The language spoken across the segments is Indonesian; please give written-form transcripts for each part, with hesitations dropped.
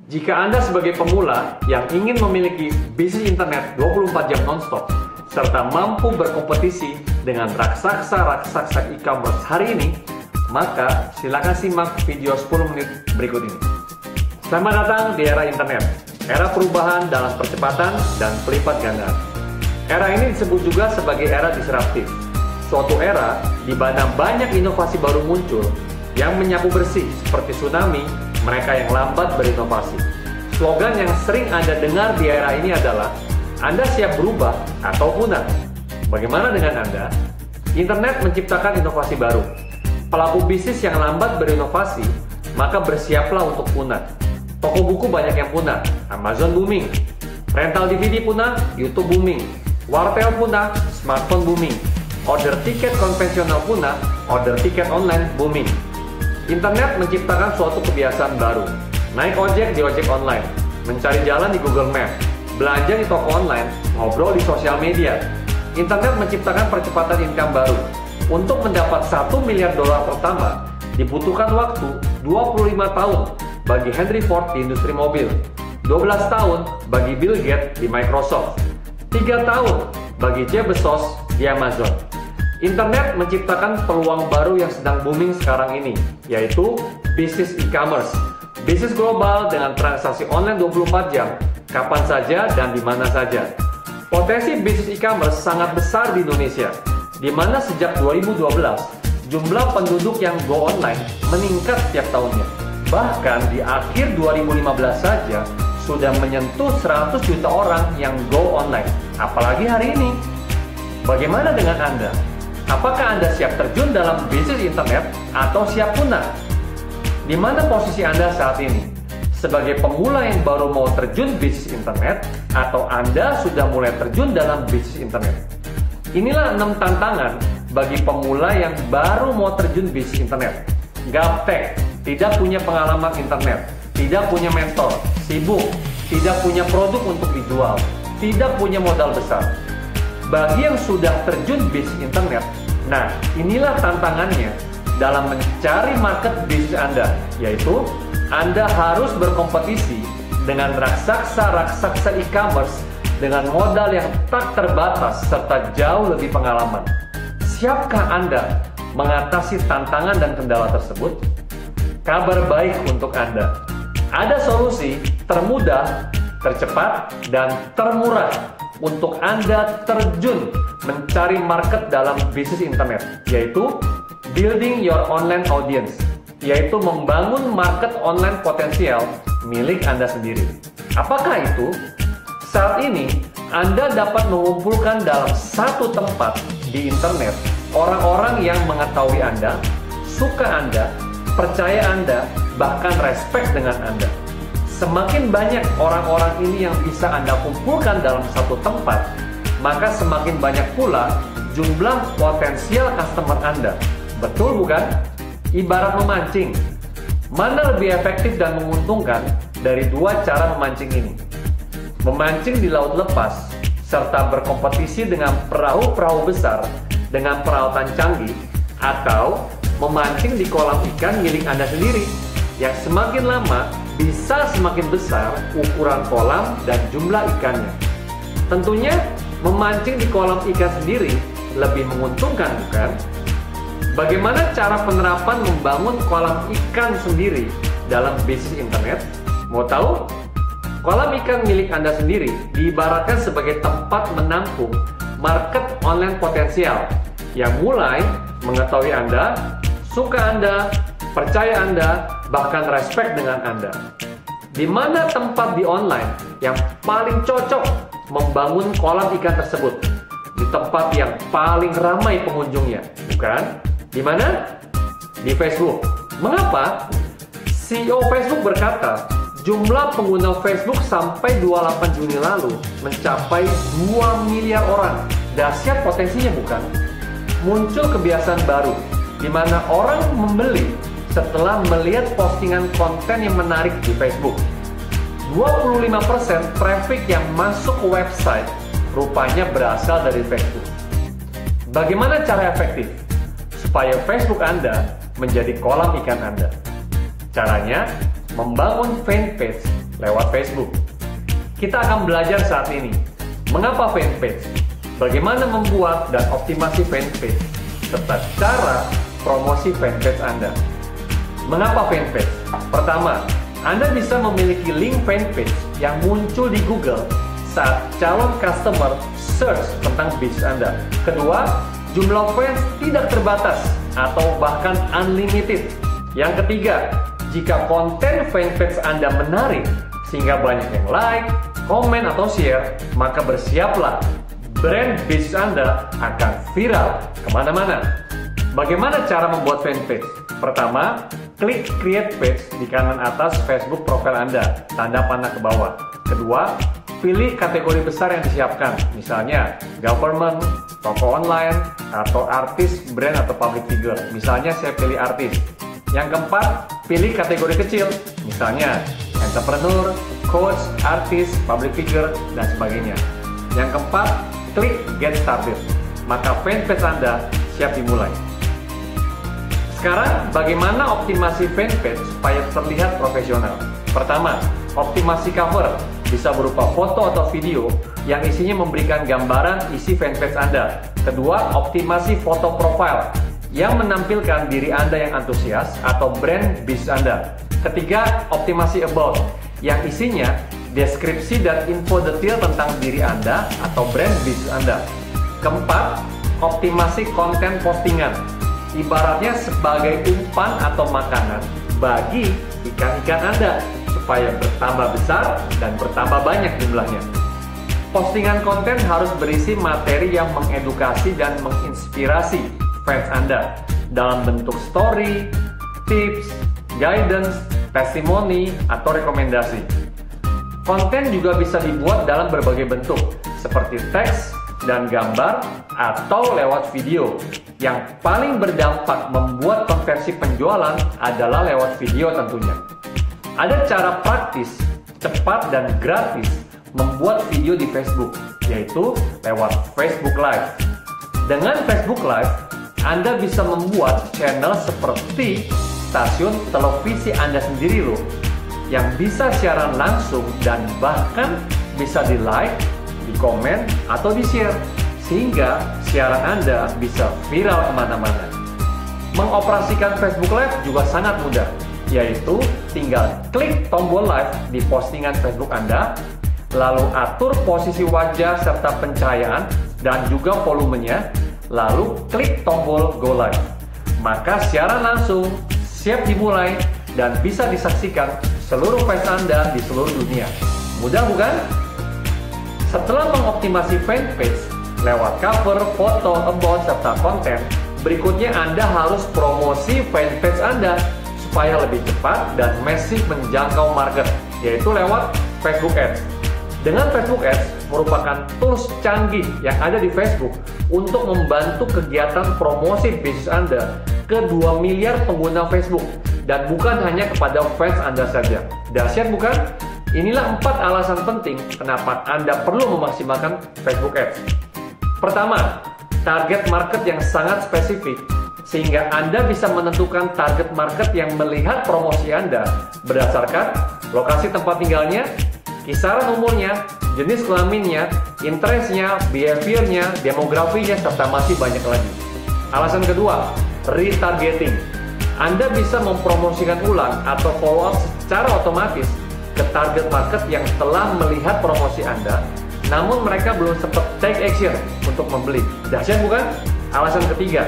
Jika Anda sebagai pemula yang ingin memiliki bisnis internet 24 jam nonstop, serta mampu berkompetisi dengan raksasa-raksasa e-commerce hari ini, maka silakan simak video 10 menit berikut ini. Selamat datang di era internet, era perubahan dalam percepatan dan pelipat gandaan. Era ini disebut juga sebagai era disruptif, suatu era di mana banyak inovasi baru muncul yang menyapu bersih seperti tsunami mereka yang lambat berinovasi. Slogan yang sering Anda dengar di era ini adalah, Anda siap berubah atau punah. Bagaimana dengan Anda? Internet menciptakan inovasi baru. Pelaku bisnis yang lambat berinovasi, maka bersiaplah untuk punah. Toko buku banyak yang punah, Amazon booming. Rental DVD punah, YouTube booming. Wartel punah, smartphone booming. Order tiket konvensional punah, order tiket online booming. Internet menciptakan suatu kebiasaan baru. Naik ojek di ojek online, mencari jalan di Google Maps, belanja di toko online, ngobrol di sosial media. Internet menciptakan percepatan income baru. Untuk mendapat $1 miliar pertama, dibutuhkan waktu 25 tahun bagi Henry Ford di industri mobil, 12 tahun bagi Bill Gates di Microsoft, 3 tahun bagi Jeff Bezos di Amazon. Internet menciptakan peluang baru yang sedang booming sekarang ini, yaitu bisnis e-commerce. Bisnis global dengan transaksi online 24 jam, kapan saja dan di mana saja. Potensi bisnis e-commerce sangat besar di Indonesia, di mana sejak 2012, jumlah penduduk yang go online meningkat setiap tahunnya. Bahkan di akhir 2015 saja, sudah menyentuh 100 juta orang yang go online. Apalagi hari ini. Bagaimana dengan Anda? Apakah Anda siap terjun dalam bisnis internet atau siap punah? Di mana posisi Anda saat ini? Sebagai pemula yang baru mau terjun bisnis internet atau Anda sudah mulai terjun dalam bisnis internet? Inilah 6 tantangan bagi pemula yang baru mau terjun bisnis internet. Gaptek, tidak punya pengalaman internet, tidak punya mentor, sibuk, tidak punya produk untuk dijual, tidak punya modal besar. Bagi yang sudah terjun bisnis internet, nah inilah tantangannya dalam mencari market bisnis Anda, yaitu Anda harus berkompetisi dengan raksasa-raksasa e-commerce dengan modal yang tak terbatas serta jauh lebih pengalaman. Siapkah Anda mengatasi tantangan dan kendala tersebut? Kabar baik untuk Anda. Ada solusi termudah, tercepat, dan termurah untuk Anda terjun mencari market dalam bisnis internet, yaitu Building Your Online Audience, yaitu membangun market online potensial milik Anda sendiri. Apakah itu? Saat ini, Anda dapat mengumpulkan dalam satu tempat di internet orang-orang yang mengetahui Anda, suka Anda, percaya Anda, bahkan respect dengan Anda. Semakin banyak orang-orang ini yang bisa Anda kumpulkan dalam satu tempat, maka semakin banyak pula jumlah potensial customer Anda. Betul bukan? Ibarat memancing. Mana lebih efektif dan menguntungkan dari dua cara memancing ini? Memancing di laut lepas, serta berkompetisi dengan perahu-perahu besar dengan peralatan canggih, atau memancing di kolam ikan milik Anda sendiri, yang semakin lama bisa semakin besar ukuran kolam dan jumlah ikannya. Tentunya memancing di kolam ikan sendiri lebih menguntungkan, bukan? Bagaimana cara penerapan membangun kolam ikan sendiri dalam bisnis internet? Mau tahu? Kolam ikan milik Anda sendiri diibaratkan sebagai tempat menampung market online potensial yang mulai mengetahui Anda, suka Anda, percaya Anda, bahkan respect dengan Anda. Di mana tempat di online yang paling cocok membangun kolam ikan tersebut? Di tempat yang paling ramai pengunjungnya, bukan? Di mana? Di Facebook. Mengapa? CEO Facebook berkata, jumlah pengguna Facebook sampai 28 Juni lalu mencapai 2 miliar orang. Dahsyat potensinya, bukan? Muncul kebiasaan baru, di mana orang membeli setelah melihat postingan konten yang menarik di Facebook. 25% traffic yang masuk ke website rupanya berasal dari Facebook. Bagaimana cara efektif supaya Facebook Anda menjadi kolam ikan Anda? Caranya, membangun fanpage lewat Facebook. Kita akan belajar saat ini mengapa fanpage, bagaimana membuat dan optimasi fanpage, serta cara promosi fanpage Anda. Mengapa fanpage? Pertama, Anda bisa memiliki link fanpage yang muncul di Google saat calon customer search tentang bisnis Anda. Kedua, jumlah fans tidak terbatas atau bahkan unlimited. Yang ketiga, jika konten fanpage Anda menarik sehingga banyak yang like, komen, atau share, maka bersiaplah, brand bisnis Anda akan viral kemana-mana. Bagaimana cara membuat fanpage? Pertama, klik create page di kanan atas Facebook profile Anda, tanda panah ke bawah. Kedua, pilih kategori besar yang disiapkan, misalnya government, toko online, atau artis, brand, atau public figure. Misalnya saya pilih artis. Yang keempat, pilih kategori kecil, misalnya entrepreneur, coach, artis, public figure, dan sebagainya. Yang keempat, klik get started. Maka fanpage Anda siap dimulai. Sekarang, bagaimana optimasi fanpage supaya terlihat profesional? Pertama, optimasi cover bisa berupa foto atau video yang isinya memberikan gambaran isi fanpage Anda. Kedua, optimasi foto profile yang menampilkan diri Anda yang antusias atau brand bisnis Anda. Ketiga, optimasi about yang isinya deskripsi dan info detail tentang diri Anda atau brand bisnis Anda. Keempat, optimasi konten postingan. Ibaratnya sebagai umpan atau makanan bagi ikan-ikan Anda supaya bertambah besar dan bertambah banyak jumlahnya. Postingan konten harus berisi materi yang mengedukasi dan menginspirasi fans Anda dalam bentuk story, tips, guidance, testimoni, atau rekomendasi. Konten juga bisa dibuat dalam berbagai bentuk seperti teks dan gambar atau lewat video. Yang paling berdampak membuat konversi penjualan adalah lewat video tentunya. Ada cara praktis, cepat, dan gratis membuat video di Facebook, yaitu lewat Facebook Live. Dengan Facebook Live, Anda bisa membuat channel seperti stasiun televisi Anda sendiri loh, yang bisa siaran langsung dan bahkan bisa di-like, di-komen, atau di-share, sehingga siaran Anda bisa viral kemana-mana. Mengoperasikan Facebook Live juga sangat mudah, yaitu tinggal klik tombol live di postingan Facebook Anda, lalu atur posisi wajah serta pencahayaan dan juga volumenya, lalu klik tombol go live. Maka siaran langsung siap dimulai dan bisa disaksikan seluruh fans Anda di seluruh dunia. Mudah bukan? Setelah mengoptimasi fanpage lewat cover, foto, about, serta konten, berikutnya Anda harus promosi fanpage Anda supaya lebih cepat dan masif menjangkau market, yaitu lewat Facebook Ads. Dengan Facebook Ads merupakan tools canggih yang ada di Facebook untuk membantu kegiatan promosi bisnis Anda ke 2 miliar pengguna Facebook, dan bukan hanya kepada fans Anda saja. Dahsyat bukan? Inilah 4 alasan penting kenapa Anda perlu memaksimalkan Facebook Ads. Pertama, target market yang sangat spesifik, sehingga Anda bisa menentukan target market yang melihat promosi Anda berdasarkan lokasi tempat tinggalnya, kisaran umurnya, jenis kelaminnya, interestnya, behaviornya, demografinya, serta masih banyak lagi. Alasan kedua, retargeting. Anda bisa mempromosikan ulang atau follow up secara otomatis ke target market yang telah melihat promosi Anda, namun mereka belum sempat take action untuk membeli. Dahsyat bukan? Alasan ketiga,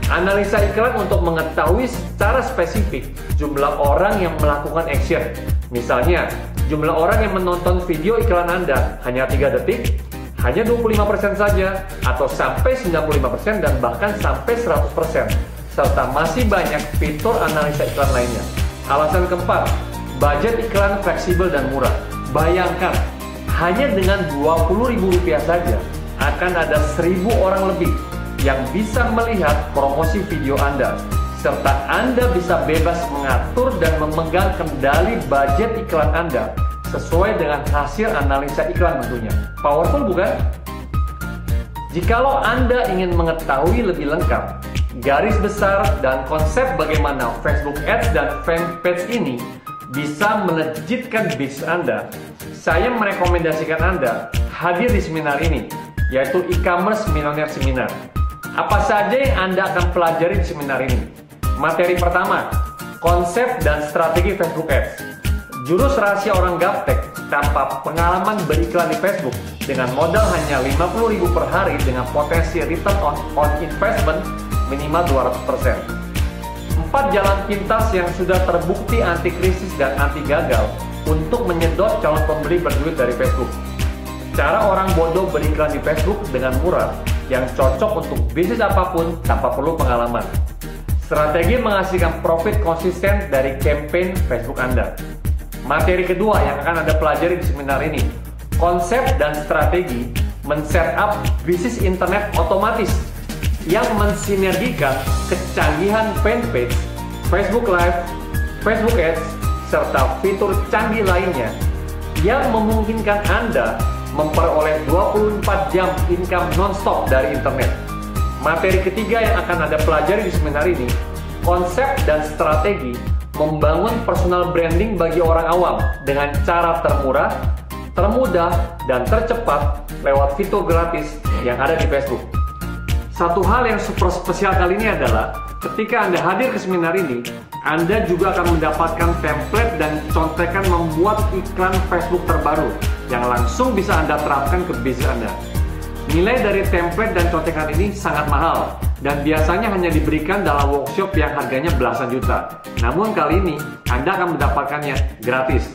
analisa iklan untuk mengetahui secara spesifik jumlah orang yang melakukan action. Misalnya, jumlah orang yang menonton video iklan Anda hanya 3 detik, hanya 25% saja, atau sampai 95% dan bahkan sampai 100%, serta masih banyak fitur analisa iklan lainnya. Alasan keempat, budget iklan fleksibel dan murah. Bayangkan, hanya dengan Rp20.000 saja akan ada 1.000 orang lebih yang bisa melihat promosi video Anda, serta Anda bisa bebas mengatur dan memegang kendali budget iklan Anda sesuai dengan hasil analisa iklan tentunya. Powerful bukan? Jikalau Anda ingin mengetahui lebih lengkap garis besar dan konsep bagaimana Facebook Ads dan fanpage ini bisa melejitkan bisnis Anda, saya merekomendasikan Anda hadir di seminar ini, yaitu e-commerce Millionaire Seminar. Apa saja yang Anda akan pelajari di seminar ini? Materi pertama, konsep dan strategi Facebook Ads. Jurus rahasia orang gaptek tanpa pengalaman beriklan di Facebook dengan modal hanya 50.000 per hari dengan potensi return on investment minimal 200%. 4 jalan pintas yang sudah terbukti anti krisis dan anti gagal untuk menyedot calon pembeli berduit dari Facebook. Cara orang bodoh beriklan di Facebook dengan murah yang cocok untuk bisnis apapun tanpa perlu pengalaman. Strategi menghasilkan profit konsisten dari campaign Facebook Anda. Materi kedua yang akan Anda pelajari di seminar ini, konsep dan strategi men-setup bisnis internet otomatis yang mensinergikan kecanggihan fanpage, Facebook Live, Facebook Ads, serta fitur canggih lainnya yang memungkinkan Anda memperoleh 24 jam income non-stop dari internet. Materi ketiga yang akan Anda pelajari di seminar ini, konsep dan strategi membangun personal branding bagi orang awam dengan cara termurah, termudah, dan tercepat lewat fitur gratis yang ada di Facebook. Satu hal yang super spesial kali ini adalah ketika Anda hadir ke seminar ini, Anda juga akan mendapatkan template dan contekan membuat iklan Facebook terbaru yang langsung bisa Anda terapkan ke bisnis Anda. Nilai dari template dan contekan ini sangat mahal dan biasanya hanya diberikan dalam workshop yang harganya belasan juta. Namun kali ini Anda akan mendapatkannya gratis.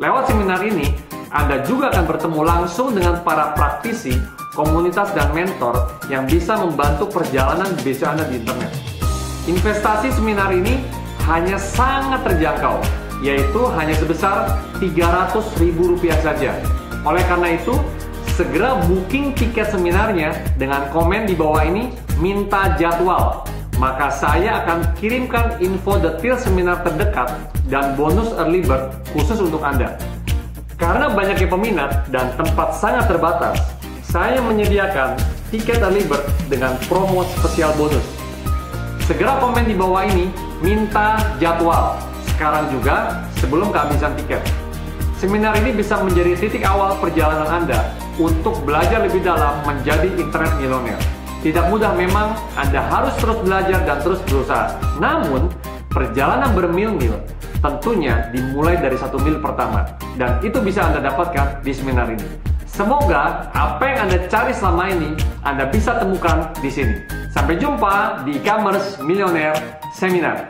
Lewat seminar ini, Anda juga akan bertemu langsung dengan para praktisi, komunitas dan mentor yang bisa membantu perjalanan bisnis Anda di internet. Investasi seminar ini hanya sangat terjangkau, yaitu hanya sebesar Rp300.000 saja. Oleh karena itu, segera booking tiket seminarnya dengan komen di bawah ini, minta jadwal. Maka saya akan kirimkan info detail seminar terdekat dan bonus early bird khusus untuk Anda. Karena banyaknya peminat dan tempat sangat terbatas, saya menyediakan tiket early bird dengan promo spesial bonus. Segera komen di bawah ini, minta jadwal. Sekarang juga sebelum kehabisan tiket. Seminar ini bisa menjadi titik awal perjalanan Anda untuk belajar lebih dalam menjadi internet milioner. Tidak mudah memang, Anda harus terus belajar dan terus berusaha. Namun, perjalanan bermil-mil tentunya dimulai dari 1 mil pertama. Dan itu bisa Anda dapatkan di seminar ini. Semoga apa yang Anda cari selama ini, Anda bisa temukan di sini. Sampai jumpa di e-commerce Millionaire Seminar.